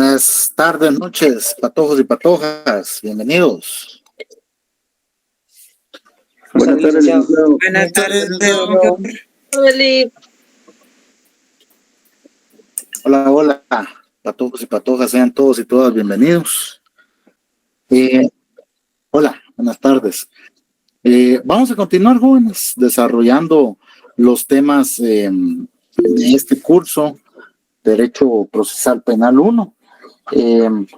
Buenas tardes, noches, patojos y patojas, bienvenidos. Buenas tardes, licenciado. Buenas tardes, Hola, patojos y patojas, sean todos y todas bienvenidos. Hola, buenas tardes. Vamos a continuar, jóvenes, desarrollando los temas de este curso, Derecho Procesal Penal 1.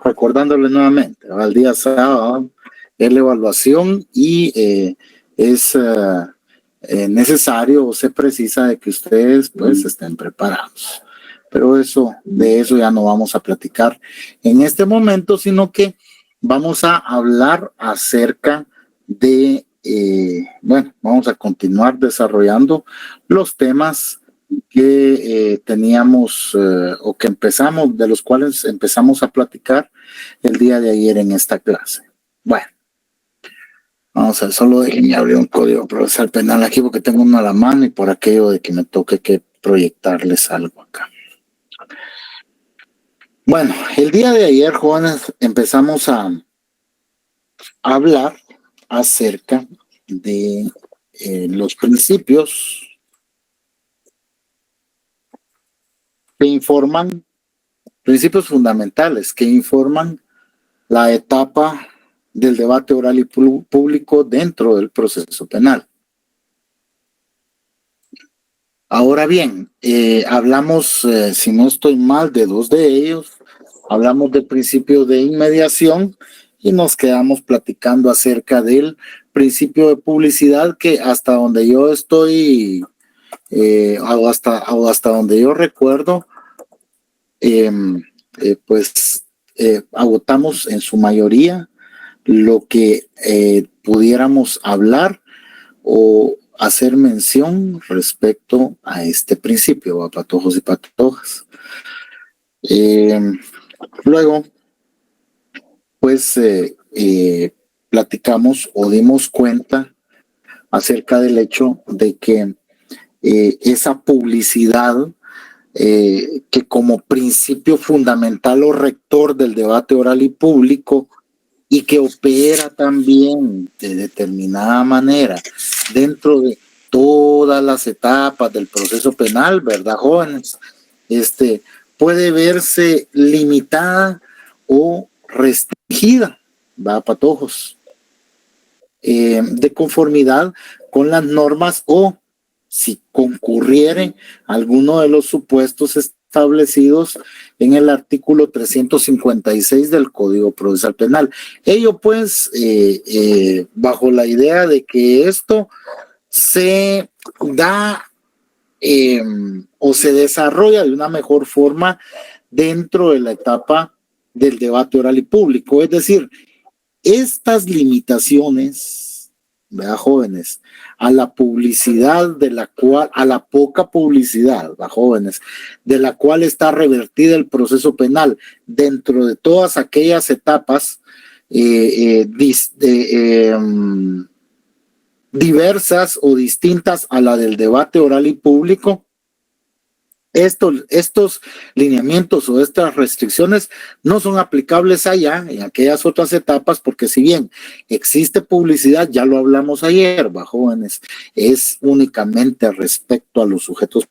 Recordándole nuevamente, al día sábado es la evaluación y es necesario o se precisa de que ustedes pues estén preparados, pero de eso ya no vamos a platicar en este momento, sino que vamos a hablar acerca de vamos a continuar desarrollando los temas que teníamos o que empezamos, de los cuales empezamos a platicar el día de ayer en esta clase. Bueno, vamos a ver, solo déjenme abrir un código procesal penal aquí porque tengo uno a la mano y por aquello de que me toque que proyectarles algo acá. Bueno, el día de ayer, jóvenes, empezamos a hablar acerca de los principios que informan, principios fundamentales que informan la etapa del debate oral y público dentro del proceso penal. Ahora bien, hablamos, si no estoy mal, de dos de ellos. Hablamos del principio de inmediación y nos quedamos platicando acerca del principio de publicidad, que hasta donde yo estoy, o hasta donde yo recuerdo, agotamos en su mayoría lo que pudiéramos hablar o hacer mención respecto a este principio, a patojos y patojas. Luego, pues platicamos o dimos cuenta acerca del hecho de que esa publicidad que como principio fundamental o rector del debate oral y público y que opera también de determinada manera dentro de todas las etapas del proceso penal, ¿verdad, jóvenes? Puede verse limitada o restringida, ¿verdad, patojos? De conformidad con las normas o si concurriere alguno de los supuestos establecidos en el artículo 356 del Código Procesal Penal. Ello pues bajo la idea de que esto se da o se desarrolla de una mejor forma dentro de la etapa del debate oral y público. Es decir, estas limitaciones, ¿verdad, jóvenes? A la publicidad de la cual, a la poca publicidad, ¿verdad, jóvenes? De la cual está revertida el proceso penal dentro de todas aquellas etapas diversas o distintas a la del debate oral y público. Estos lineamientos o estas restricciones no son aplicables allá en aquellas otras etapas, porque si bien existe publicidad, ya lo hablamos ayer, jóvenes, es únicamente respecto a los sujetos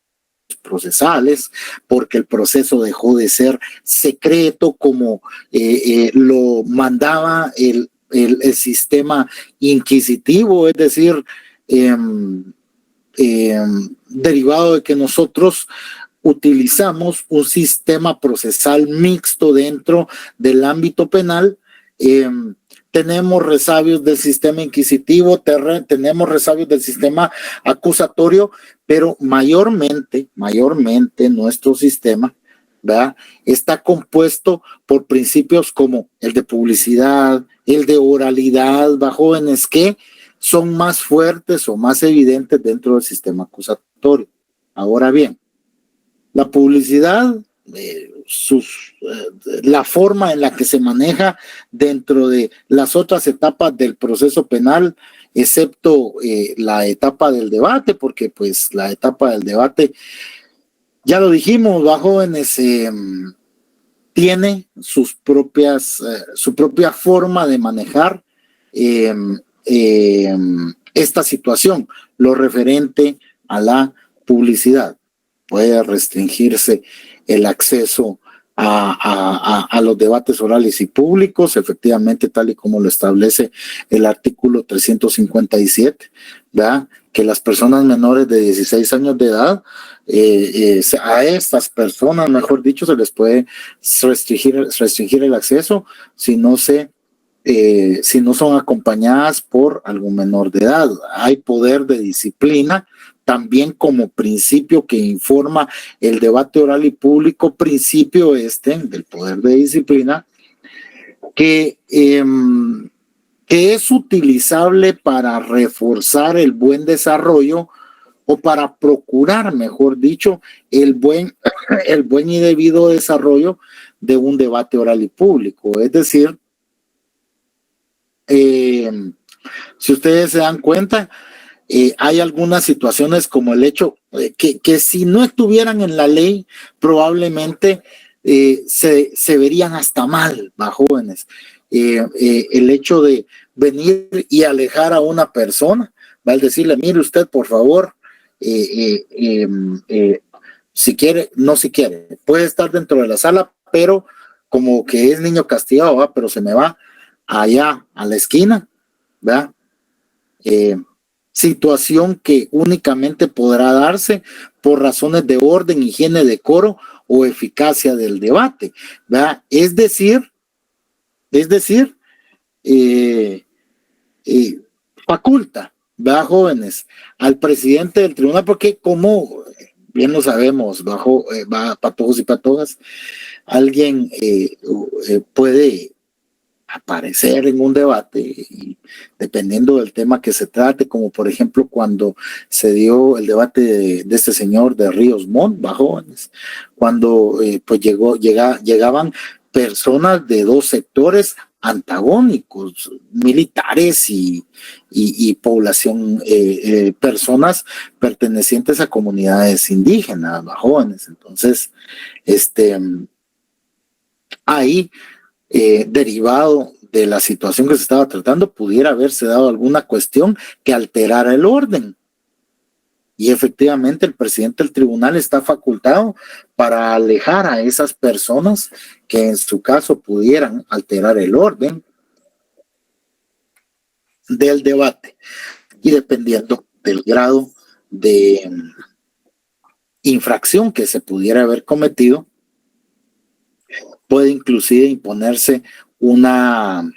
procesales, porque el proceso dejó de ser secreto como lo mandaba el sistema inquisitivo, es decir, derivado de que nosotros utilizamos un sistema procesal mixto dentro del ámbito penal. Tenemos resabios del sistema inquisitivo, tenemos resabios del sistema acusatorio, pero mayormente nuestro sistema, ¿verdad?, está compuesto por principios como el de publicidad, el de oralidad, jóvenes, que son más fuertes o más evidentes dentro del sistema acusatorio. Ahora bien, la publicidad, la forma en la que se maneja dentro de las otras etapas del proceso penal, excepto la etapa del debate, porque pues la etapa del debate, ya lo dijimos, jóvenes, tiene su propia forma de manejar esta situación, lo referente a la publicidad. Puede restringirse el acceso a los debates orales y públicos, efectivamente, tal y como lo establece el artículo 357, ¿verdad? Que las personas menores de 16 años de edad, a estas personas, mejor dicho, se les puede restringir el acceso si no son acompañadas por algún menor de edad. Hay poder de disciplina también como principio que informa el debate oral y público, principio del poder de disciplina, que es utilizable para reforzar el buen desarrollo o para procurar, mejor dicho, el buen y debido desarrollo de un debate oral y público. Es decir, si ustedes se dan cuenta, hay algunas situaciones como el hecho que si no estuvieran en la ley, probablemente se verían hasta mal, ¿va, jóvenes? El hecho de venir y alejar a una persona, va a decirle, mire usted, por favor, si quiere, puede estar dentro de la sala, pero como que es niño castigado, ¿va? Pero se me va allá a la esquina, ¿verdad? Situación que únicamente podrá darse por razones de orden, higiene, decoro o eficacia del debate, ¿verdad? Es decir, faculta, ¿verdad, jóvenes? Al presidente del tribunal, porque como bien lo sabemos, va patojos y patojas, alguien puede aparecer en un debate y dependiendo del tema que se trate, como por ejemplo cuando se dio el debate de este señor de Ríos Montt, va, jóvenes, cuando pues llegaban personas de dos sectores antagónicos, militares y población, personas pertenecientes a comunidades indígenas, va, jóvenes. Entonces, ahí derivado de la situación que se estaba tratando, pudiera haberse dado alguna cuestión que alterara el orden. Y efectivamente el presidente del tribunal está facultado para alejar a esas personas que en su caso pudieran alterar el orden del debate. Y dependiendo del grado de infracción que se pudiera haber cometido, puede inclusive imponerse una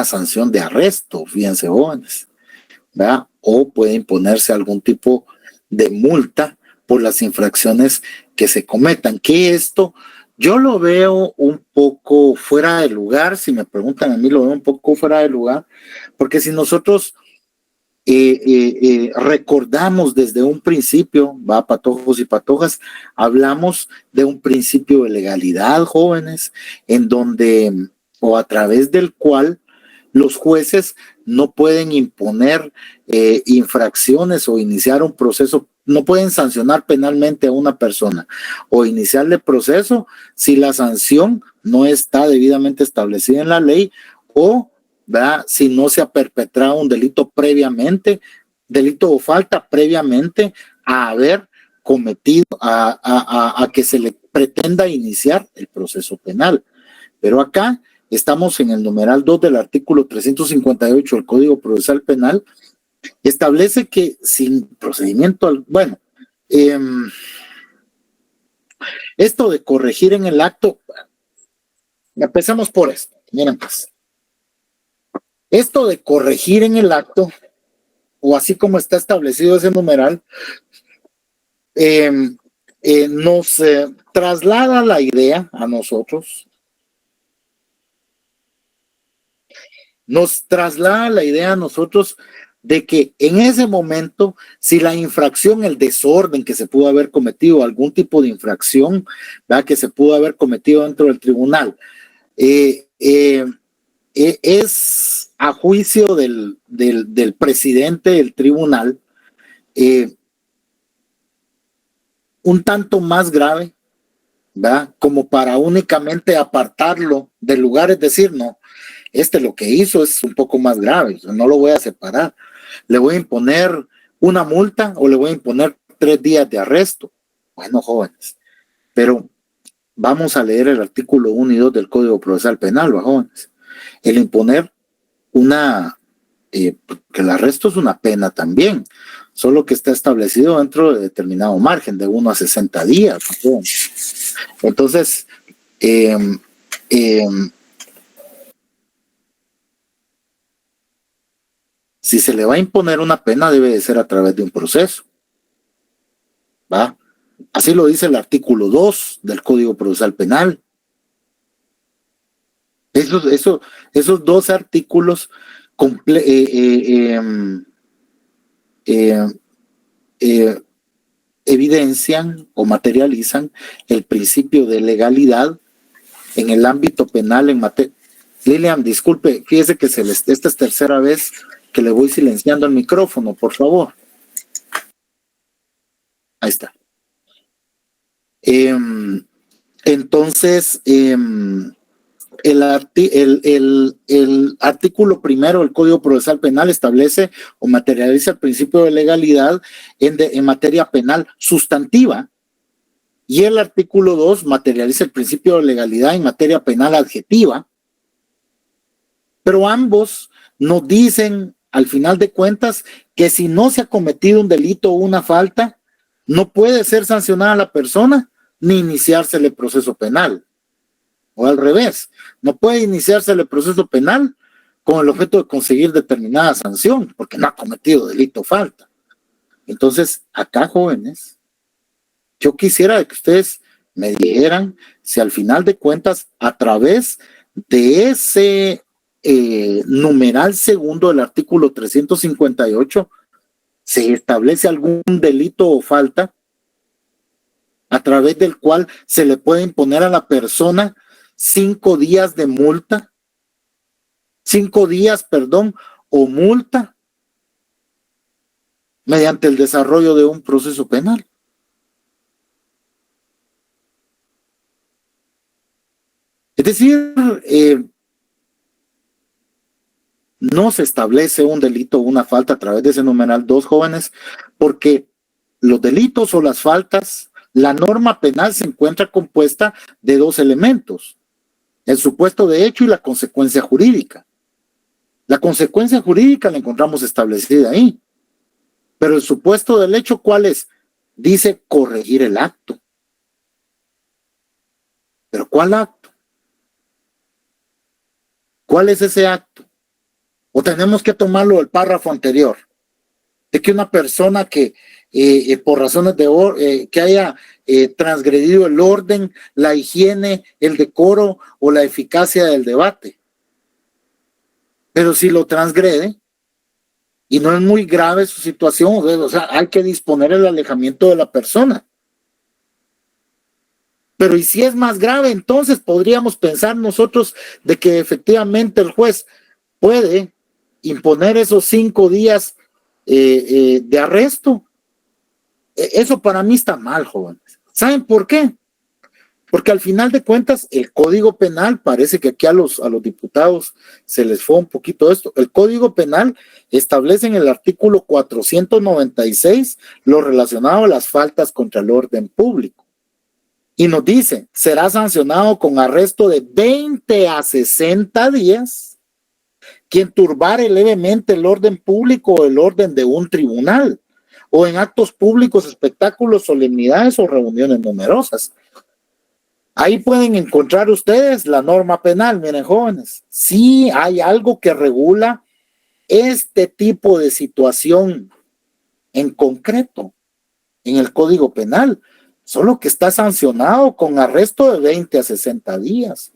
sanción de arresto, fíjense, jóvenes, ¿verdad? O puede imponerse algún tipo de multa por las infracciones que se cometan. Que esto yo lo veo un poco fuera de lugar, si me preguntan a mí, lo veo un poco fuera de lugar, porque si nosotros recordamos desde un principio, va, patojos y patojas, hablamos de un principio de legalidad, jóvenes, en donde o a través del cual los jueces no pueden imponer infracciones o iniciar un proceso, no pueden sancionar penalmente a una persona o iniciarle proceso si la sanción no está debidamente establecida en la ley o, ¿verdad?, si no se ha perpetrado un delito previamente, delito o falta previamente a haber cometido, a que se le pretenda iniciar el proceso penal. Pero acá estamos en el numeral 2 del artículo 358 del Código Procesal Penal, establece que sin procedimiento, bueno, esto de corregir en el acto, empecemos por esto, miren pues. Esto de corregir en el acto, o así como está establecido ese numeral, nos traslada la idea a nosotros, de que en ese momento, si la infracción, el desorden que se pudo haber cometido, algún tipo de infracción, ¿verdad?, que se pudo haber cometido dentro del tribunal, es a juicio del presidente del tribunal un tanto más grave ¿verdad? Como para únicamente apartarlo del lugar, es decir, no, lo que hizo es un poco más grave, no lo voy a separar. Le voy a imponer una multa o le voy a imponer 3 días de arresto. Bueno, jóvenes, pero vamos a leer el artículo 1 y 2 del Código Procesal Penal, ¿va, jóvenes? El imponer que el arresto es una pena también, solo que está establecido dentro de determinado margen, de 1 a 60 días. ¿No? Entonces, si se le va a imponer una pena, debe de ser a través de un proceso, ¿va? Así lo dice el artículo 2 del Código Procesal Penal. Esos 2 artículos evidencian o materializan el principio de legalidad en el ámbito penal en materia. Lilian, disculpe, fíjese que esta es tercera vez que le voy silenciando el micrófono, por favor. Ahí está. Entonces, el artículo primero del Código Procesal Penal establece o materializa el principio de legalidad en materia penal sustantiva, y el artículo 2 materializa el principio de legalidad en materia penal adjetiva, pero ambos nos dicen, al final de cuentas, que si no se ha cometido un delito o una falta, no puede ser sancionada la persona ni iniciársele el proceso penal. O al revés, no puede iniciarse el proceso penal con el objeto de conseguir determinada sanción, porque no ha cometido delito o falta. Entonces, acá, jóvenes, yo quisiera que ustedes me dijeran si al final de cuentas, a través de ese numeral segundo del artículo 358, se establece algún delito o falta a través del cual se le puede imponer a la persona 5 días de multa, 5 días, perdón, o multa mediante el desarrollo de un proceso penal. Es decir, no se establece un delito o una falta a través de ese numeral 2, jóvenes, porque los delitos o las faltas, la norma penal se encuentra compuesta de 2 elementos: el supuesto de hecho y la consecuencia jurídica. La consecuencia jurídica la encontramos establecida ahí, pero el supuesto del hecho, ¿cuál es? Dice corregir el acto. ¿Pero cuál acto? ¿Cuál es ese acto? O tenemos que tomarlo del párrafo anterior, de que una persona que por razones de que haya transgredido el orden, la higiene, el decoro o la eficacia del debate. Pero si lo transgrede y no es muy grave su situación, o sea, hay que disponer el alejamiento de la persona. Pero y si es más grave, entonces podríamos pensar nosotros de que efectivamente el juez puede imponer esos 5 días de arresto. Eso para mí está mal, jóvenes. ¿Saben por qué? Porque al final de cuentas el Código Penal, parece que aquí a los diputados se les fue un poquito esto, el Código Penal establece en el artículo 496 lo relacionado a las faltas contra el orden público. Y nos dice, será sancionado con arresto de 20 a 60 días quien turbare levemente el orden público o el orden de un tribunal, o en actos públicos, espectáculos, solemnidades o reuniones numerosas. Ahí pueden encontrar ustedes la norma penal. Miren, jóvenes, sí hay algo que regula este tipo de situación en concreto en el Código Penal, solo que está sancionado con arresto de 20 a 60 días.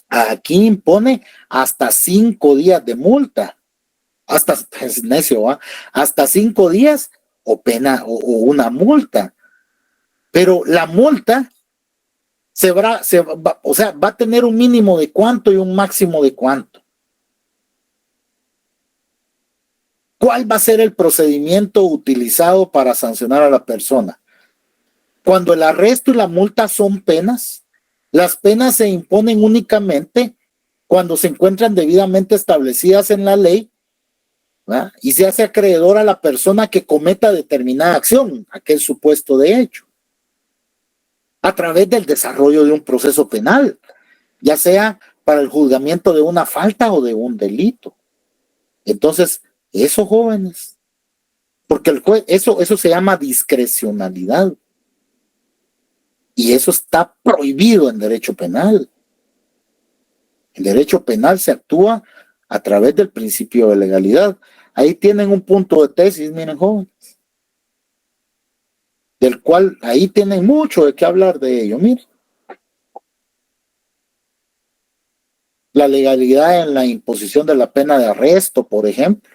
Aquí impone hasta 5 días de multa. Hasta, es necio, ¿va? Hasta 5 días o pena o una multa. Pero la multa va a tener un mínimo de cuánto y un máximo de cuánto. ¿Cuál va a ser el procedimiento utilizado para sancionar a la persona? Cuando el arresto y la multa son penas, las penas se imponen únicamente cuando se encuentran debidamente establecidas en la ley, ¿verdad? Y se hace acreedor a la persona que cometa determinada acción, aquel supuesto de hecho, a través del desarrollo de un proceso penal, ya sea para el juzgamiento de una falta o de un delito. Entonces, eso, jóvenes, porque el juez, eso se llama discrecionalidad. Y eso está prohibido en derecho penal. En derecho penal se actúa a través del principio de legalidad. Ahí tienen un punto de tesis, miren, jóvenes, del cual ahí tienen mucho de qué hablar de ello. Miren, la legalidad en la imposición de la pena de arresto, por ejemplo,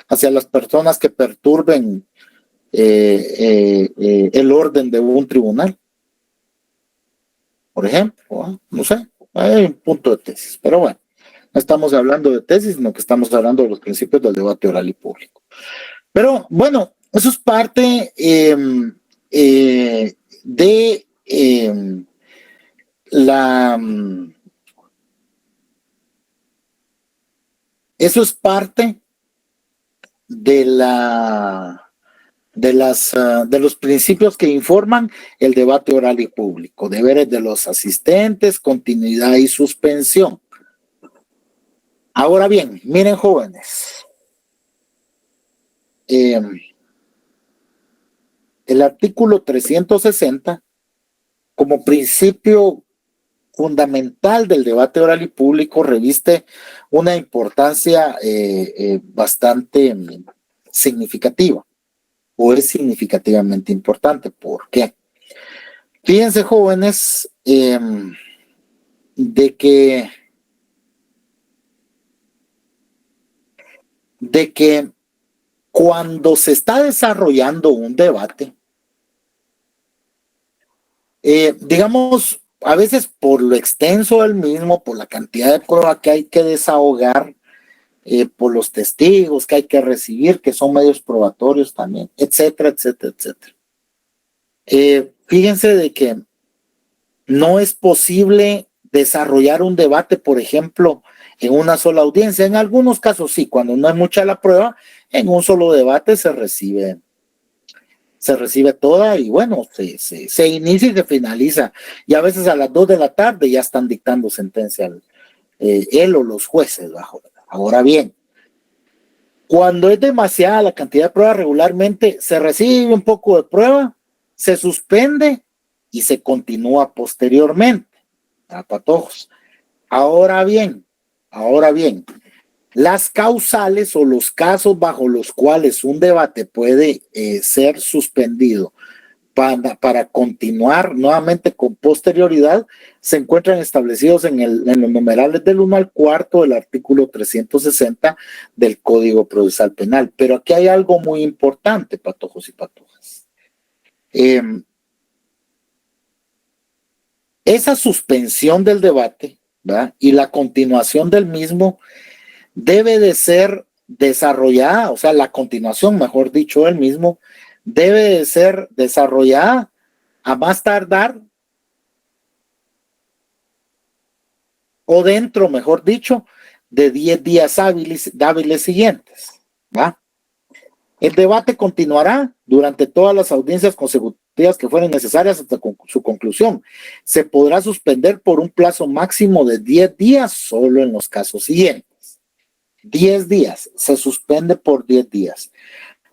hacia las personas que perturben el orden de un tribunal, por ejemplo, no sé, hay un punto de tesis, pero bueno, no estamos hablando de tesis, sino que estamos hablando de los principios del debate oral y público. Pero bueno, eso es parte de la... Eso es parte de de los principios que informan el debate oral y público, deberes de los asistentes, continuidad y suspensión. Ahora bien, miren, jóvenes, el artículo 360 como principio fundamental del debate oral y público reviste una importancia bastante significativa, o es significativamente importante. ¿Por qué? Fíjense, jóvenes, de que cuando se está desarrollando un debate, digamos, a veces por lo extenso del mismo, por la cantidad de prueba que hay que desahogar, por los testigos que hay que recibir, que son medios probatorios también, etcétera, etcétera, etcétera. Fíjense de que no es posible desarrollar un debate, por ejemplo, en una sola audiencia. En algunos casos sí, cuando no hay mucha la prueba, en un solo debate se recibe toda y bueno, se inicia y se finaliza. Y a veces a las 2 de la tarde ya están dictando sentencia él o los jueces. Ahora bien, cuando es demasiada la cantidad de pruebas, regularmente se recibe un poco de prueba, se suspende y se continúa posteriormente. A patojos. Ahora bien, las causales o los casos bajo los cuales un debate puede ser suspendido para continuar nuevamente con posterioridad se encuentran establecidos en los numerales del 1 al 4 del artículo 360 del Código Procesal Penal. Pero aquí hay algo muy importante, patojos y patojas. Esa suspensión del debate, ¿verdad?, y la continuación del mismo debe de ser desarrollada, o sea, la continuación, mejor dicho, del mismo, debe de ser desarrollada a más tardar o dentro, mejor dicho, de 10 días hábiles siguientes, ¿va? El debate continuará durante todas las audiencias consecutivas que fueran necesarias hasta su conclusión. Se podrá suspender por un plazo máximo de 10 días solo en los casos siguientes. 10 días, se suspende por 10 días.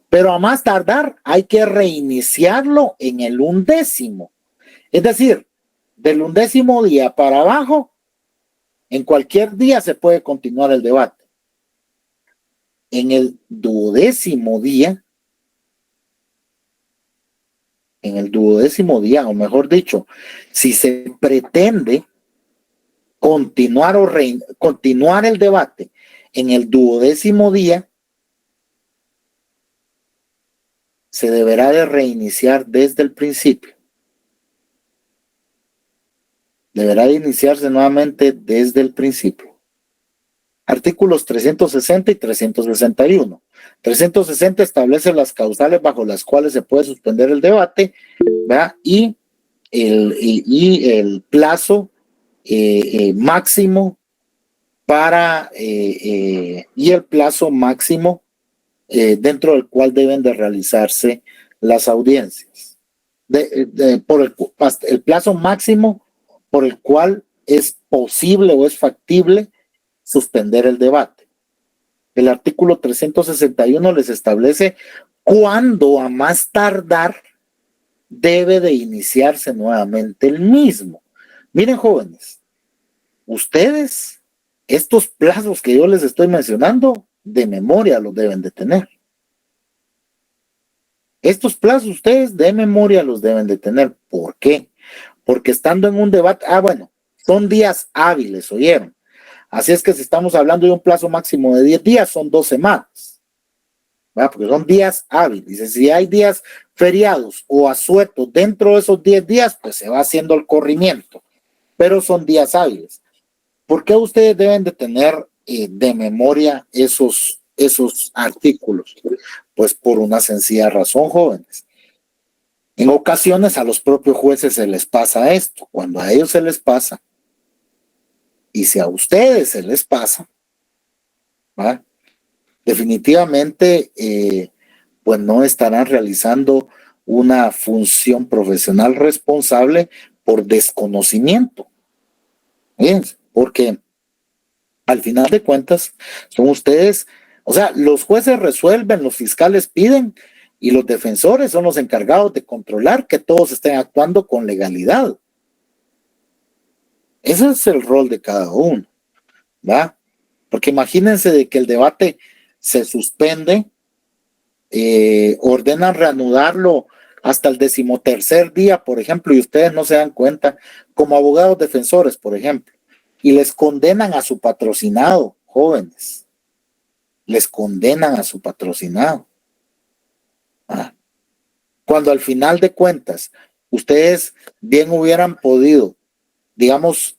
Pero a más tardar hay que reiniciarlo en el 11º. Es decir, del 11º día para abajo, en cualquier día se puede continuar el debate. En el 12º día, o mejor dicho, si se pretende continuar el debate en el 12º día, se deberá de reiniciar desde el principio. Deberá de iniciarse nuevamente desde el principio. Artículos 360 y 361. 360 establece las causales bajo las cuales se puede suspender el debate, ¿verdad? Y el plazo máximo para y el plazo máximo dentro del cual deben de realizarse las audiencias. Hasta el plazo máximo por el cual es posible o es factible suspender el debate. El artículo 361 les establece cuándo a más tardar debe de iniciarse nuevamente el mismo. Miren, jóvenes, ustedes, estos plazos que yo les estoy mencionando, de memoria los deben de tener. Estos plazos ustedes de memoria los deben de tener. ¿Por qué? Porque estando en un debate, bueno, son días hábiles, ¿oyeron? Así es que si estamos hablando de un plazo máximo de 10 días, son 2 semanas. ¿Verdad? Porque son días hábiles. Dice, si hay días feriados o asuetos dentro de esos 10 días, pues se va haciendo el corrimiento. Pero son días hábiles. ¿Por qué ustedes deben de tener de memoria esos artículos? Pues por una sencilla razón, jóvenes. En ocasiones a los propios jueces se les pasa esto. Cuando a ellos se les pasa, y si a ustedes se les pasa, ¿verdad? Definitivamente, pues no estarán realizando una función profesional responsable por desconocimiento. Fíjense, porque al final de cuentas son ustedes, o sea, los jueces resuelven, los fiscales piden y los defensores son los encargados de controlar que todos estén actuando con legalidad. Ese es el rol de cada uno, ¿va? Porque imagínense de que el debate se suspende, ordenan reanudarlo hasta el 13º día, por ejemplo, y ustedes no se dan cuenta, como abogados defensores, por ejemplo, y les condenan a su patrocinado, jóvenes, les condenan a su patrocinado. Cuando al final de cuentas, ustedes bien hubieran podido, digamos,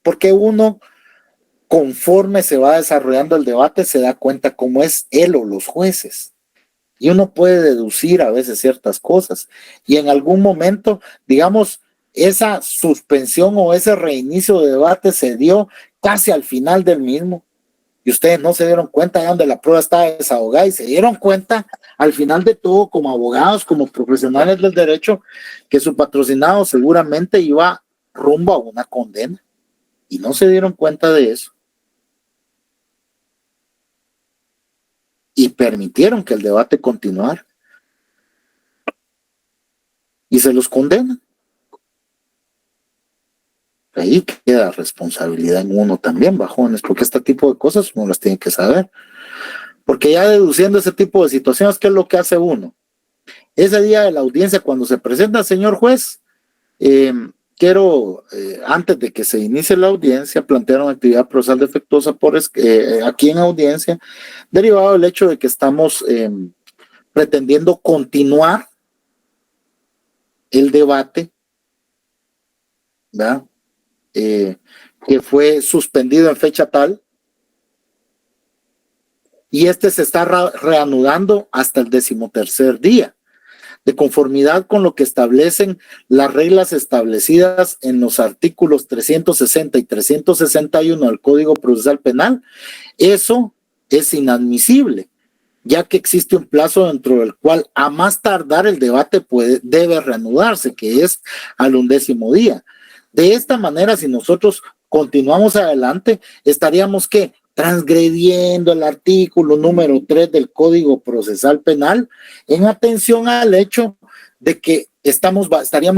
porque uno, conforme se va desarrollando el debate, se da cuenta cómo es él o los jueces. Y uno puede deducir a veces ciertas cosas. Y en algún momento, digamos, esa suspensión o ese reinicio de debate se dio casi al final del mismo. Y ustedes no se dieron cuenta de donde la prueba estaba desahogada y se dieron cuenta al final de todo, como abogados, como profesionales del derecho, que su patrocinado seguramente iba rumbo a una condena. Y no se dieron cuenta de eso. Y permitieron que el debate continuara. Y se los condena. Ahí queda responsabilidad en uno también, bajones, porque este tipo de cosas uno las tiene que saber. Porque ya deduciendo ese tipo de situaciones, ¿qué es lo que hace uno? Ese día de la audiencia, cuando se presenta el señor juez, quiero, antes de que se inicie la audiencia, plantear una actividad procesal defectuosa aquí en audiencia, derivado del hecho de que estamos pretendiendo continuar el debate, ¿verdad? Que fue suspendido en fecha tal, y se está reanudando hasta el 13º día, de conformidad con lo que establecen las reglas establecidas en los artículos 360 y 361 del Código Procesal Penal. Eso es inadmisible, ya que existe un plazo dentro del cual a más tardar el debate debe reanudarse, que es al 11º día. De esta manera, si nosotros continuamos adelante, estaríamos transgrediendo el artículo número 3 del Código Procesal Penal, en atención al hecho de que estaríamos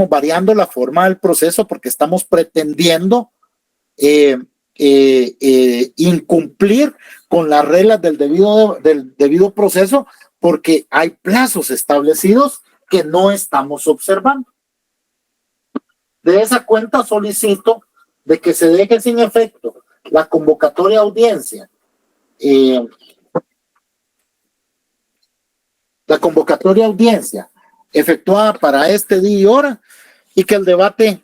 variando la forma del proceso porque estamos pretendiendo incumplir con las reglas del debido proceso, porque hay plazos establecidos que no estamos observando. De esa cuenta solicito de que se deje sin efecto la convocatoria a audiencia, efectuada para este día y hora, y que el debate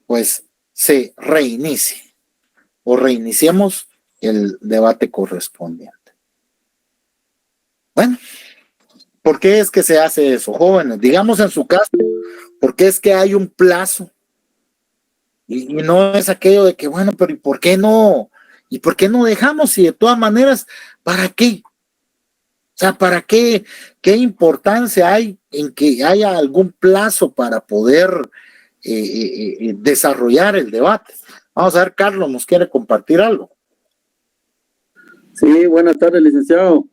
pues se reinicie o reiniciemos el debate correspondiente. Bueno, ¿Por qué es que se hace eso, jóvenes? Digamos en su caso, ¿por qué es que hay un plazo? Y no es aquello de que, bueno, pero ¿y por qué no? ¿Y por qué no dejamos? Si de todas maneras, ¿para qué? O sea, ¿para qué? ¿Qué importancia hay en que haya algún plazo para poder desarrollar el debate? Vamos a ver, Carlos, ¿nos quiere compartir algo? Sí, buenas tardes, licenciado.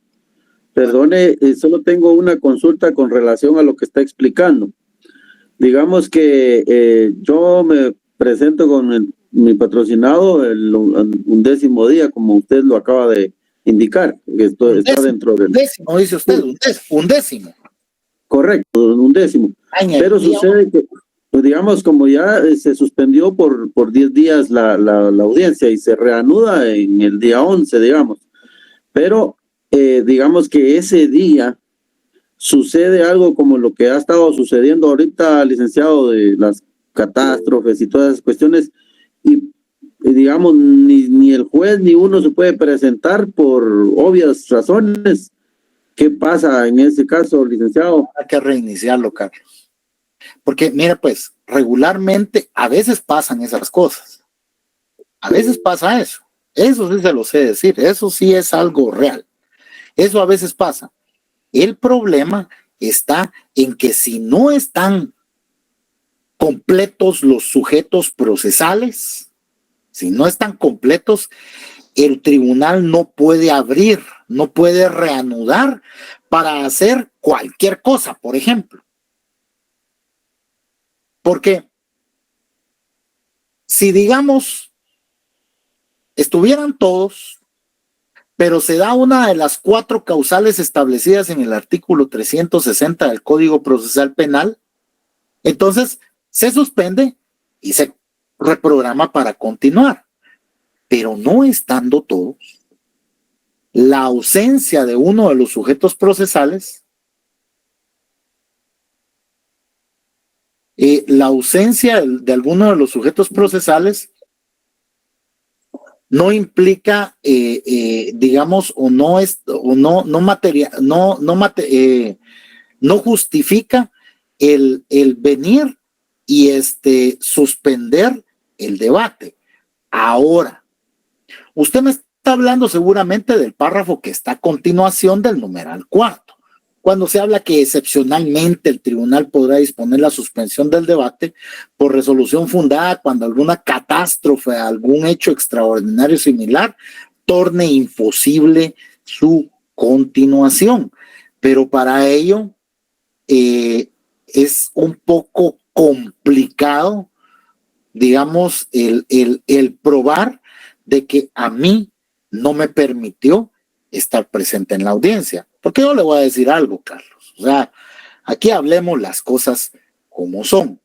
Perdone, solo tengo una consulta con relación a lo que está explicando. Digamos que yo me presento con mi patrocinado el 11º día, como usted lo acaba de indicar, que esto está dentro del... 11º, dice usted, 11º. Correcto, 11º. Pero sucede que, pues digamos, como ya se suspendió por 10 días la audiencia y se reanuda en el día 11, digamos. Pero digamos que ese día sucede algo como lo que ha estado sucediendo ahorita, licenciado, de las catástrofes y todas esas cuestiones, y digamos, ni el juez ni uno se puede presentar por obvias razones. ¿Qué pasa en ese caso, licenciado? Hay que reiniciarlo, Carlos. Porque, mira, pues, regularmente a veces pasan esas cosas. A veces pasa eso. Eso sí se lo sé decir. Eso sí es algo real. Eso a veces pasa. El problema está en que si no están completos los sujetos procesales, si no están completos, el tribunal no puede abrir, no puede reanudar para hacer cualquier cosa, por ejemplo. Porque si, digamos, estuvieran todos, pero se da una de las 4 causales establecidas en el artículo 360 del Código Procesal Penal, entonces se suspende y se reprograma para continuar. Pero no estando todos, la ausencia de uno de los sujetos procesales, la ausencia de alguno de los sujetos procesales no implica, digamos, o no es, o no justifica el venir y suspender el debate. Ahora, usted me está hablando seguramente del párrafo que está a continuación del numeral 4, cuando se habla que excepcionalmente el tribunal podrá disponer la suspensión del debate por resolución fundada cuando alguna catástrofe, algún hecho extraordinario similar, torne imposible su continuación. Pero para ello es un poco complicado, digamos, el probar de que a mí no me permitió estar presente en la audiencia. Porque yo le voy a decir algo, Carlos. O sea, aquí hablemos las cosas como son.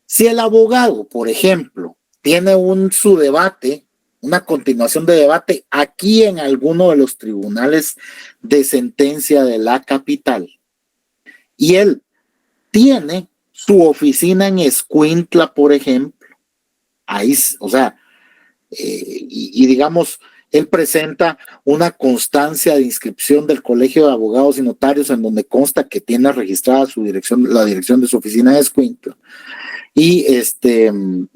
Si el abogado, por ejemplo, tiene su debate, una continuación de debate aquí en alguno de los tribunales de sentencia de la capital, y él tiene su oficina en Escuintla, por ejemplo, ahí, o sea, y digamos, él presenta una constancia de inscripción del Colegio de Abogados y Notarios en donde consta que tiene registrada su dirección, la dirección de su oficina de Escuintla, y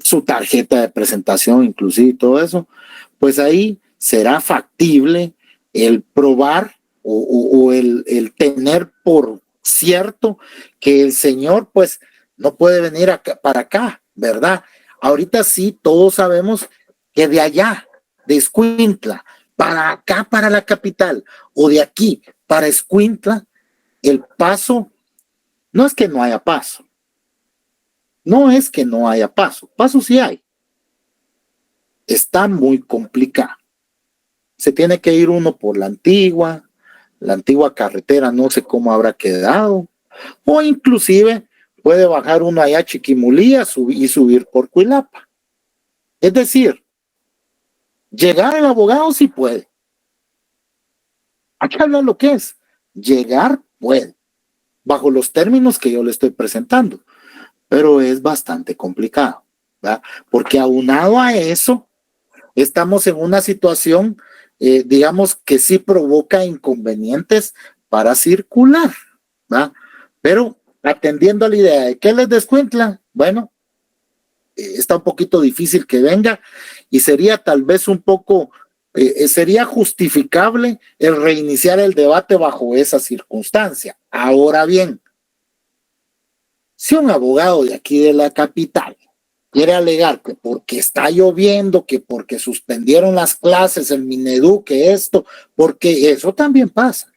su tarjeta de presentación inclusive y todo eso, pues ahí será factible el probar o el tener por cierto que el señor pues no puede venir para acá, ¿verdad? Ahorita sí todos sabemos que de allá, de Escuintla, para acá, para la capital, o de aquí para Escuintla, el paso, no es que no haya paso, no es que no haya paso, paso sí hay, está muy complicado. Se tiene que ir uno por la antigua carretera, no sé cómo habrá quedado, o inclusive puede bajar uno allá a Chiquimulía y subir por Cuilapa. Es decir, llegar el abogado sí puede. Aquí habla lo que es. Llegar puede, bajo los términos que yo le estoy presentando, pero es bastante complicado, ¿verdad? Porque aunado a eso, estamos en una situación, digamos, que sí provoca inconvenientes para circular. ¿va? Pero atendiendo a la idea de que les descuentla, bueno, está un poquito difícil que venga y sería tal vez un poco, sería justificable el reiniciar el debate bajo esa circunstancia. Ahora bien, si un abogado de aquí de la capital quiere alegar que porque está lloviendo, que porque suspendieron las clases, el Minedu, que esto, porque eso también pasa,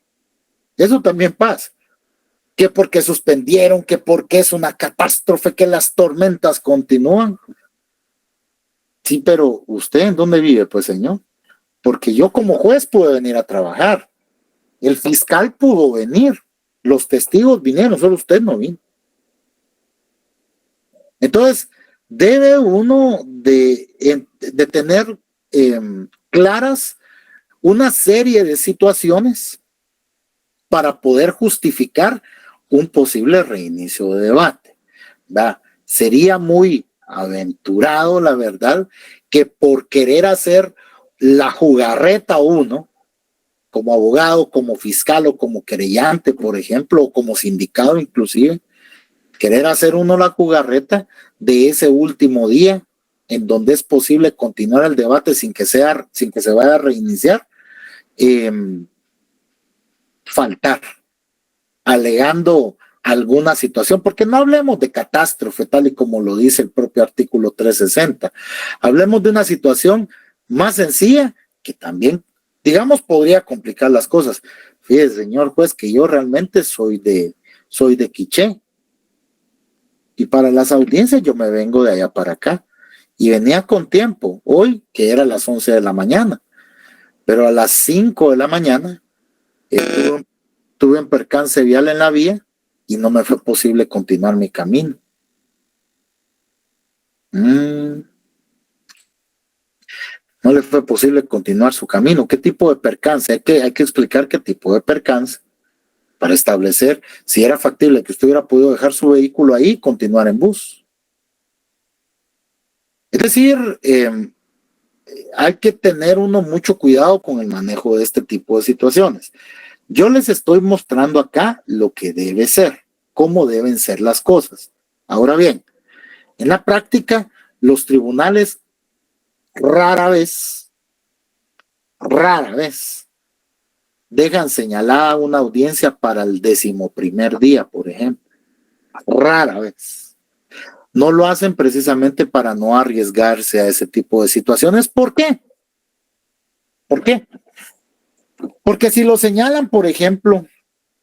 que porque suspendieron, que porque es una catástrofe, que las tormentas continúan. Sí, pero ¿usted en dónde vive, pues, señor? Porque yo como juez pude venir a trabajar, el fiscal pudo venir, los testigos vinieron, solo usted no vino. Entonces, debe uno de tener claras una serie de situaciones para poder justificar un posible reinicio de debate. ¿Va? Sería muy aventurado, la verdad, que por querer hacer la jugarreta uno, como abogado, como fiscal o como querellante, por ejemplo, o como sindicado inclusive, querer hacer uno la jugarreta de ese último día en donde es posible continuar el debate sin que se vaya a reiniciar, faltar, alegando alguna situación, porque no hablemos de catástrofe tal y como lo dice el propio artículo 360, hablemos de una situación más sencilla que también, digamos, podría complicar las cosas. Fíjese, señor juez, que yo realmente soy de Quiché, y para las audiencias yo me vengo de allá para acá y venía con tiempo, hoy que era las 11 de la mañana, pero a las 5 de la mañana tuve un percance vial en la vía y no me fue posible continuar mi camino. No le fue posible continuar su camino. ¿Qué tipo de percance? Hay que explicar qué tipo de percance para establecer si era factible que usted hubiera podido dejar su vehículo ahí y continuar en bus. Es decir, hay que tener uno mucho cuidado con el manejo de este tipo de situaciones. Yo les estoy mostrando acá lo que debe ser, cómo deben ser las cosas. Ahora bien, en la práctica, los tribunales rara vez dejan señalada una audiencia para el 11º día, por ejemplo. Rara vez. No lo hacen precisamente para no arriesgarse a ese tipo de situaciones. ¿Por qué? ¿Por qué? Porque si lo señalan, por ejemplo,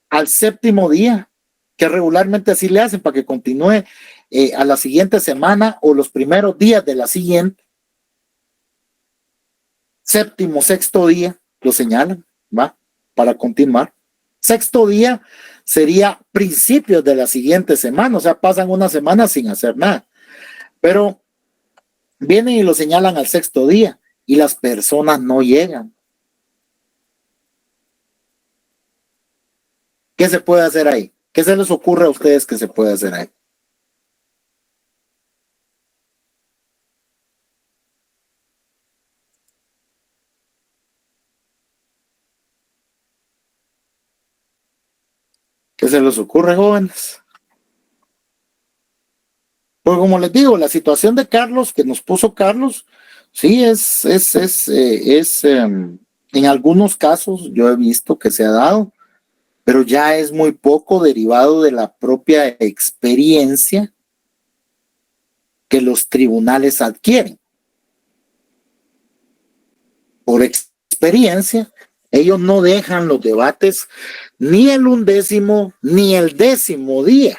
al 7º día, que regularmente así le hacen para que continúe a la siguiente semana o los primeros días de la siguiente, 7º, 6º día, lo señalan, ¿va? Para continuar. 6º día sería principios de la siguiente semana, o sea, pasan una semana sin hacer nada. Pero vienen y lo señalan al 6º día y las personas no llegan. ¿Qué se puede hacer ahí? ¿Qué se les ocurre a ustedes que se puede hacer ahí? ¿Qué se les ocurre, jóvenes? Pues como les digo, la situación de Carlos, que nos puso Carlos, sí, en algunos casos yo he visto que se ha dado, pero ya es muy poco derivado de la propia experiencia que los tribunales adquieren. Por experiencia, ellos no dejan los debates ni el 11º ni el 10º día.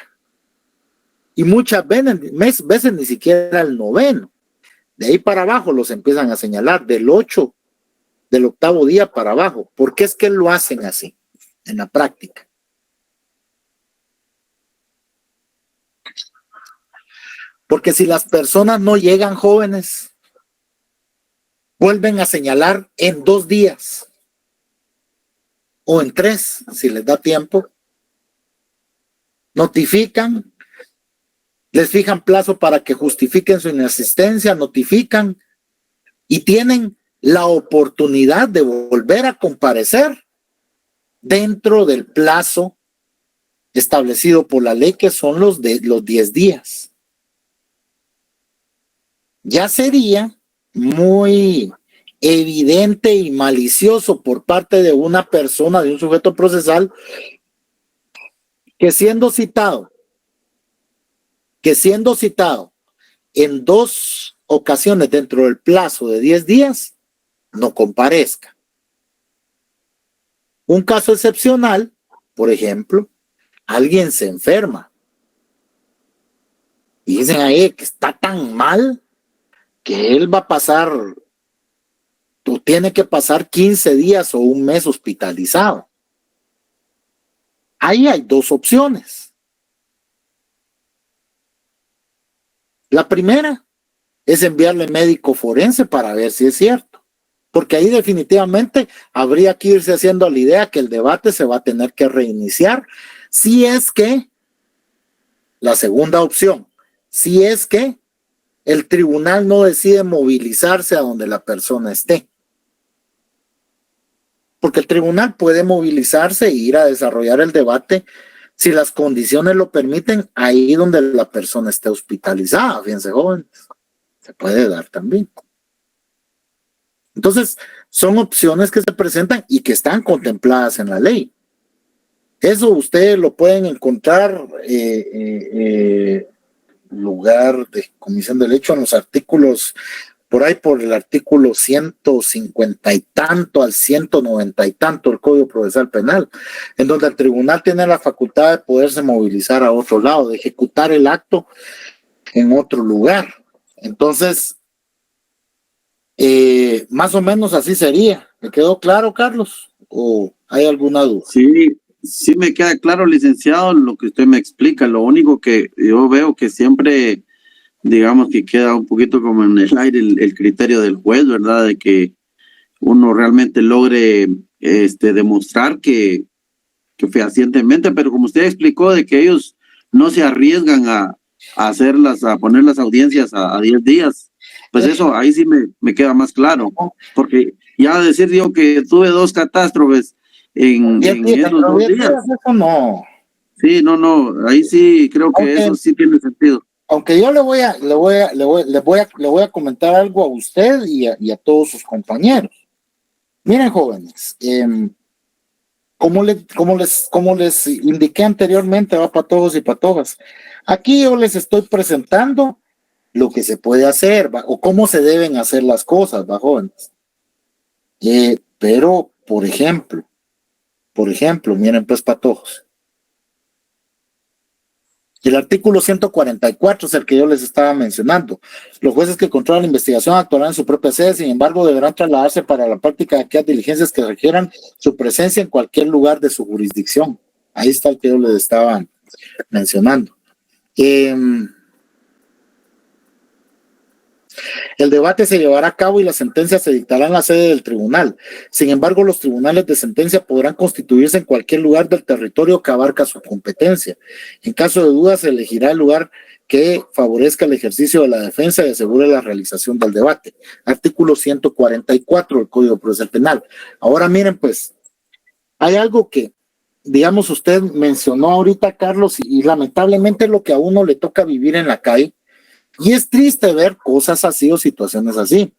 Y muchas veces ni siquiera el 9º. De ahí para abajo los empiezan a señalar, del 8, del 8º día para abajo. ¿Por qué es que lo hacen así en la práctica? Porque si las personas no llegan jóvenes, vuelven a señalar en 2 días o en 3, si les da tiempo. Notifican, les fijan plazo para que justifiquen su inasistencia, notifican y tienen la oportunidad de volver a comparecer dentro del plazo establecido por la ley, que son los 10 días. Ya sería muy evidente y malicioso por parte de una persona, de un sujeto procesal, que siendo citado en 2 ocasiones dentro del plazo de 10 días, no comparezca. Un caso excepcional, por ejemplo, alguien se enferma y dicen ahí que está tan mal que él va a pasar, o tiene que pasar 15 días o un mes hospitalizado. Ahí hay 2 opciones. La primera es enviarle médico forense para ver si es cierto, porque ahí definitivamente habría que irse haciendo la idea que el debate se va a tener que reiniciar, si es que, la segunda opción, si es que el tribunal no decide movilizarse a donde la persona esté. Porque el tribunal puede movilizarse e ir a desarrollar el debate si las condiciones lo permiten, ahí donde la persona esté hospitalizada. Fíjense, jóvenes, se puede dar también. Entonces, son opciones que se presentan y que están contempladas en la ley. Eso ustedes lo pueden encontrar lugar de comisión del hecho en los artículos, por ahí por el artículo 150 y tanto al 190 y tanto del Código Procesal Penal, en donde el tribunal tiene la facultad de poderse movilizar a otro lado, de ejecutar el acto en otro lugar. Entonces, más o menos así sería. ¿Me quedó claro, Carlos? ¿O hay alguna duda? Sí me queda claro, licenciado, lo que usted me explica. Lo único que yo veo que siempre, digamos que queda un poquito como en el aire el criterio del juez, ¿verdad? De que uno realmente logre demostrar que fehacientemente, pero como usted explicó, de que ellos no se arriesgan a poner las audiencias a 10 días, pues eso ahí sí me queda más claro, porque ya decir yo que tuve 2 catástrofes en esos 2 días. Eso no. Sí, no, ahí sí creo que eso sí tiene sentido. Aunque yo le voy a comentar algo a usted y a todos sus compañeros. Miren, jóvenes, como les indiqué anteriormente, va, patojos y patojas, aquí yo les estoy presentando lo que se puede hacer, ¿va? O cómo se deben hacer las cosas, ¿va, jóvenes? Pero, por ejemplo, miren pues, patojos, el artículo 144 es el que yo les estaba mencionando. Los jueces que controlan la investigación actuarán en su propia sede, sin embargo, deberán trasladarse para la práctica de aquellas diligencias que requieran su presencia en cualquier lugar de su jurisdicción. Ahí está el que yo les estaba mencionando. El debate se llevará a cabo y la sentencia se dictará en la sede del tribunal. Sin embargo, los tribunales de sentencia podrán constituirse en cualquier lugar del territorio que abarca su competencia. En caso de duda, se elegirá el lugar que favorezca el ejercicio de la defensa y asegure la realización del debate. Artículo 144 del Código Procesal Penal. Ahora miren, pues, hay algo que, digamos, usted mencionó ahorita, Carlos, y lamentablemente es lo que a uno le toca vivir en la calle. Y es triste ver cosas así o situaciones así.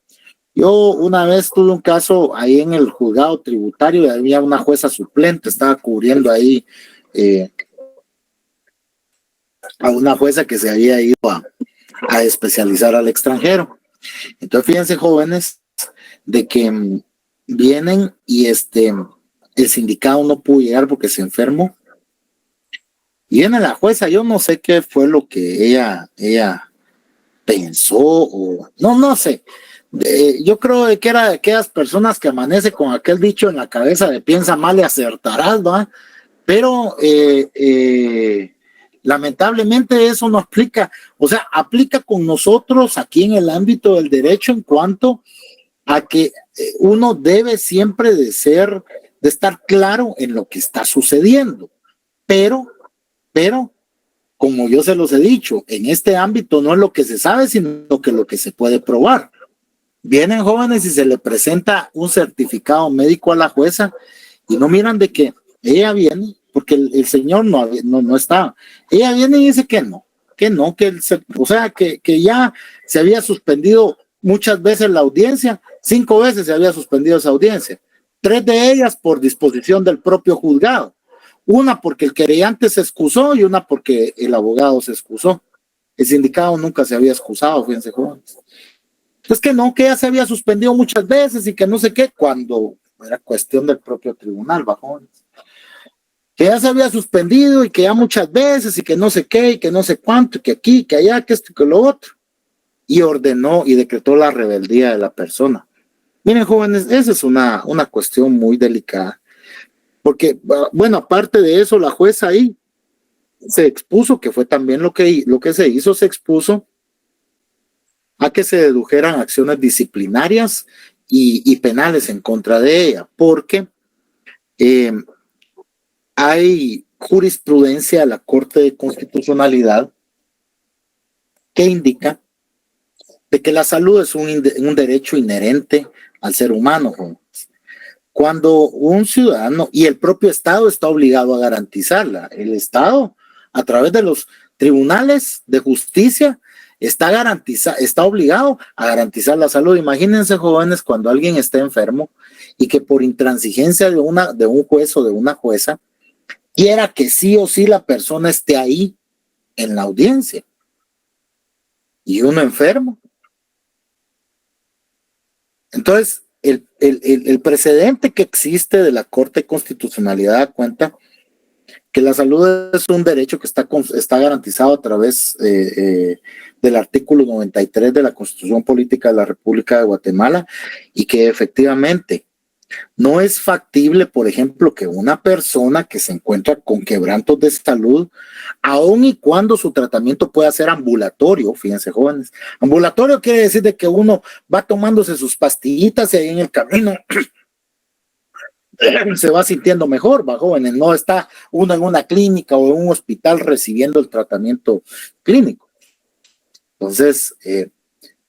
Yo una vez tuve un caso ahí en el juzgado tributario y había una jueza suplente, estaba cubriendo ahí a una jueza que se había ido a especializar al extranjero. Entonces fíjense, jóvenes, de que vienen y el sindicato no pudo llegar porque se enfermó. Y viene la jueza, yo no sé qué fue lo que ella pensó, o no sé. Yo creo que era de aquellas personas que amanece con aquel dicho en la cabeza de piensa mal y acertarás, ¿va? Pero lamentablemente eso no aplica, o sea, aplica con nosotros aquí en el ámbito del derecho en cuanto a que uno debe siempre de estar claro en lo que está sucediendo, pero como yo se los he dicho, en este ámbito no es lo que se sabe, sino que lo que se puede probar. Vienen jóvenes y se le presenta un certificado médico a la jueza y no miran de que ella viene porque el señor no estaba. Ella viene y dice que no, o sea, que ya se había suspendido muchas veces la audiencia, 5 veces se había suspendido esa audiencia, 3 de ellas por disposición del propio juzgado, una porque el querellante se excusó y una porque el abogado se excusó. El sindicado nunca se había excusado, fíjense, jóvenes. Es que no, que ya se había suspendido muchas veces y que no sé qué, cuando era cuestión del propio tribunal, bajones. Que ya se había suspendido y que ya muchas veces y que no sé qué y que no sé cuánto, y que aquí, que allá, que esto y que lo otro. Y ordenó y decretó la rebeldía de la persona. Miren, jóvenes, esa es una cuestión muy delicada. Porque, bueno, aparte de eso, la jueza ahí se expuso, que fue también lo que se hizo, se expuso a que se dedujeran acciones disciplinarias y penales en contra de ella, porque hay jurisprudencia de la Corte de Constitucionalidad que indica de que la salud es un derecho inherente al ser humano. Cuando un ciudadano y el propio Estado está obligado a garantizarla, el Estado a través de los tribunales de justicia está obligado a garantizar la salud. Imagínense, jóvenes, cuando alguien está enfermo y que por intransigencia de un juez o de una jueza quiera que sí o sí la persona esté ahí en la audiencia y uno enfermo. Entonces, el precedente que existe de la Corte de Constitucionalidad da cuenta que la salud es un derecho que está garantizado a través del artículo 93 de la Constitución Política de la República de Guatemala y que efectivamente no es factible, por ejemplo, que una persona que se encuentra con quebrantos de salud, aun y cuando su tratamiento pueda ser ambulatorio, fíjense, jóvenes, ambulatorio quiere decir de que uno va tomándose sus pastillitas y ahí en el camino se va sintiendo mejor, va, jóvenes, no está uno en una clínica o en un hospital recibiendo el tratamiento clínico. Entonces,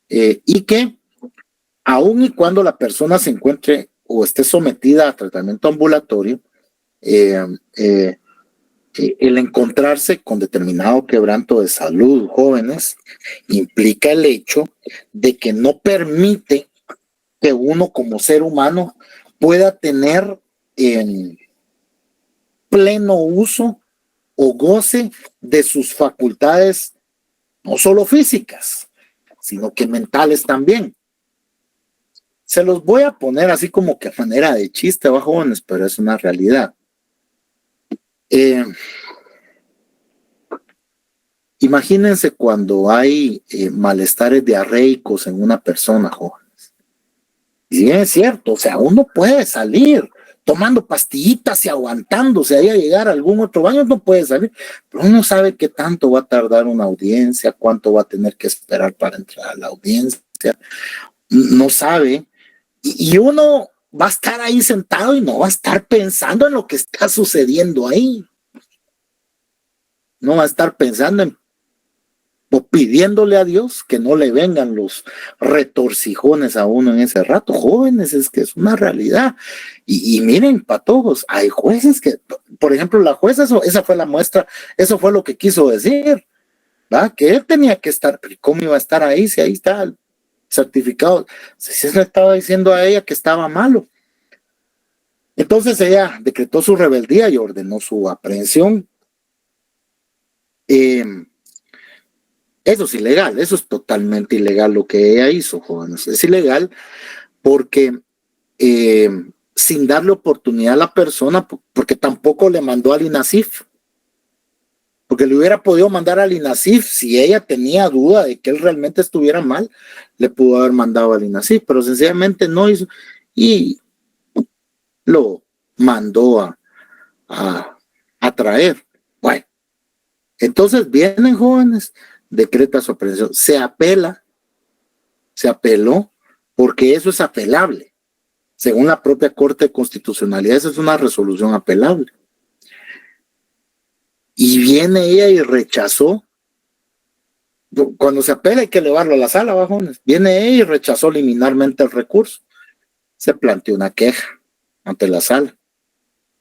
y que aun y cuando la persona se encuentre o esté sometida a tratamiento ambulatorio, el encontrarse con determinado quebranto de salud, jóvenes, implica el hecho de que no permite que uno como ser humano pueda tener en pleno uso o goce de sus facultades, no solo físicas, sino que mentales también. Se los voy a poner así como que a manera de chiste, va, jóvenes, pero es una realidad. Imagínense cuando hay malestares diarreicos en una persona, jóvenes. Y bien es cierto, o sea, uno puede salir tomando pastillitas y aguantándose ahí a llegar a algún otro baño, no puede salir, pero uno sabe qué tanto va a tardar una audiencia, cuánto va a tener que esperar para entrar a la audiencia, no sabe. Y uno va a estar ahí sentado y no va a estar pensando en lo que está sucediendo ahí. No va a estar pensando o pidiéndole a Dios que no le vengan los retorcijones a uno en ese rato. Jóvenes, es que es una realidad. Y miren, patojos, hay jueces que, por ejemplo, la jueza, esa fue la muestra, eso fue lo que quiso decir, ¿va? Que él tenía que estar, pero ¿cómo iba a estar ahí si ahí está el certificado? Se le estaba diciendo a ella que estaba malo. Entonces ella decretó su rebeldía y ordenó su aprehensión. Eso es ilegal, eso es totalmente ilegal lo que ella hizo, jóvenes. Es ilegal porque sin darle oportunidad a la persona, porque tampoco le mandó al INASIF. Porque le hubiera podido mandar al INASIF si ella tenía duda de que él realmente estuviera mal, le pudo haber mandado al INASIF, pero sencillamente no hizo y lo mandó a traer. Bueno, entonces vienen, jóvenes, decreta su aprehensión, se apeló, porque eso es apelable, según la propia Corte de Constitucionalidad, esa es una resolución apelable. Y viene ella y rechazó. Cuando se apela hay que elevarlo a la sala, bajones. Viene ella y rechazó liminarmente el recurso. Se planteó una queja ante la sala.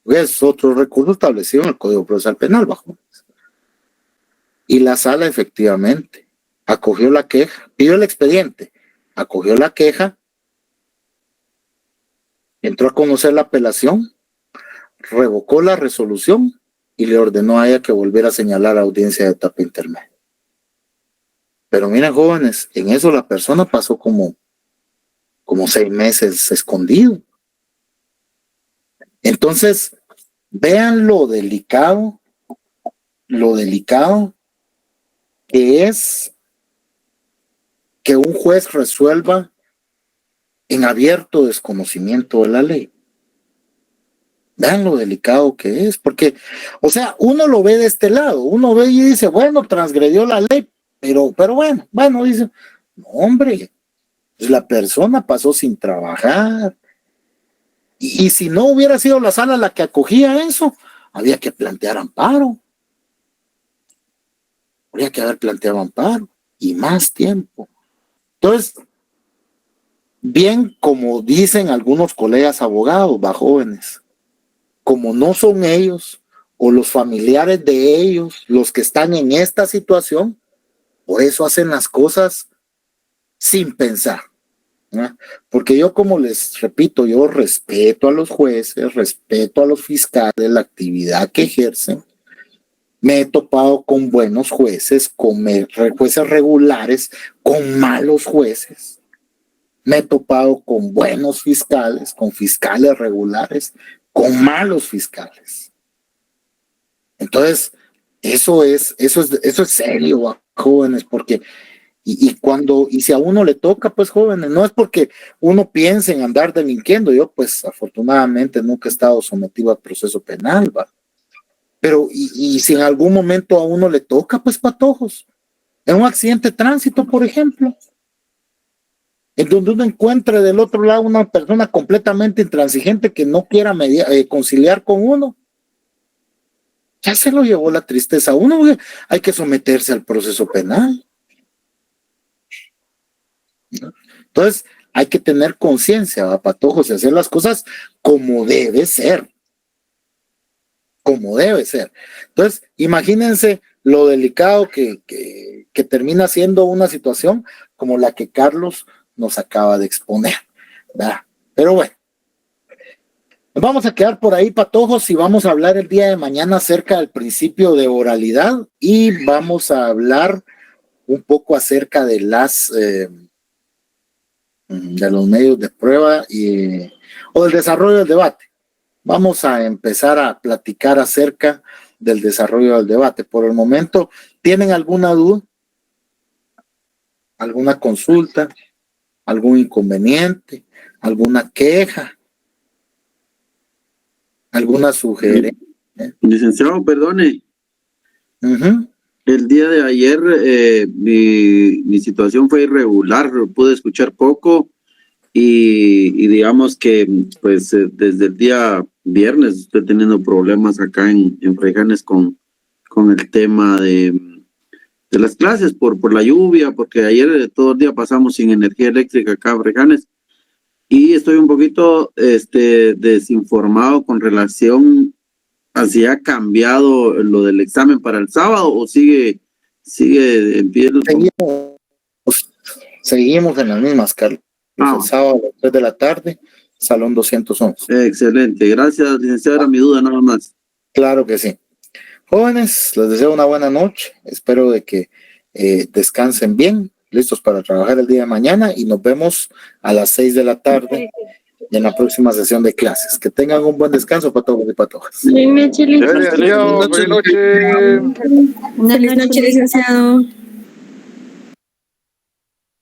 Es otro recurso establecido en el Código Procesal Penal, bajo. Y la sala efectivamente acogió la queja, pidió el expediente, acogió la queja, entró a conocer la apelación, revocó la resolución y le ordenó a ella que volviera a señalar la audiencia de etapa intermedia. Pero miren, jóvenes, en eso la persona pasó como 6 meses escondido. Entonces, vean lo delicado que es que un juez resuelva en abierto desconocimiento de la ley. Vean lo delicado que es, porque, o sea, uno lo ve de este lado, uno ve y dice, bueno, transgredió la ley, pero bueno, dice, no, hombre, pues la persona pasó sin trabajar, y si no hubiera sido la sala la que acogía eso, había que plantear amparo. Habría que haber planteado amparo y más tiempo. Entonces, bien como dicen algunos colegas abogados, jóvenes, como no son ellos o los familiares de ellos los que están en esta situación, por eso hacen las cosas sin pensar, ¿no? Porque yo, como les repito, yo respeto a los jueces, respeto a los fiscales, la actividad que ejercen. Me he topado con buenos jueces, con jueces regulares, con malos jueces. Me he topado con buenos fiscales, con fiscales regulares, con malos fiscales. Entonces, eso es serio, jóvenes, porque y si a uno le toca, pues, jóvenes, no es porque uno piense en andar delinquiendo. Yo, pues, afortunadamente nunca he estado sometido a proceso penal, ¿va? Pero, y si en algún momento a uno le toca, pues, patojos, en un accidente de tránsito, por ejemplo, en donde uno encuentre del otro lado una persona completamente intransigente que no quiera conciliar con uno, ya se lo llevó la tristeza a uno. Hay que someterse al proceso penal, ¿no? Entonces, hay que tener conciencia, patojos, y hacer las cosas como debe ser. Como debe ser. Entonces, imagínense lo delicado que termina siendo una situación como la que Carlos nos acaba de exponer, ¿verdad? Pero bueno, nos vamos a quedar por ahí, patojos, y vamos a hablar el día de mañana acerca del principio de oralidad, y vamos a hablar un poco acerca de de los medios de prueba o del desarrollo del debate. Vamos a empezar a platicar acerca del desarrollo del debate. Por el momento, ¿tienen alguna duda? ¿Alguna consulta? ¿Algún inconveniente? ¿Alguna queja? ¿Alguna sugerencia? Licenciado, perdone. Uh-huh. El día de ayer mi situación fue irregular, pude escuchar poco y digamos que pues desde el día viernes estoy teniendo problemas acá en Freganes con el tema de las clases por la lluvia, porque ayer todo el día pasamos sin energía eléctrica acá en Freganes, y estoy un poquito desinformado con relación a si ha cambiado lo del examen para el sábado o sigue en pie. Seguimos en las mismas, Carlos. El sábado a las 3 de la tarde, Salón 211. Excelente, gracias, licenciado, era mi duda nada más. Claro que sí. Jóvenes, les deseo una buena noche, espero de que descansen bien, listos para trabajar el día de mañana, y nos vemos a las 6 de la tarde en la próxima sesión de clases. Que tengan un buen descanso, patojos y patojas. Buenas noches, licenciado.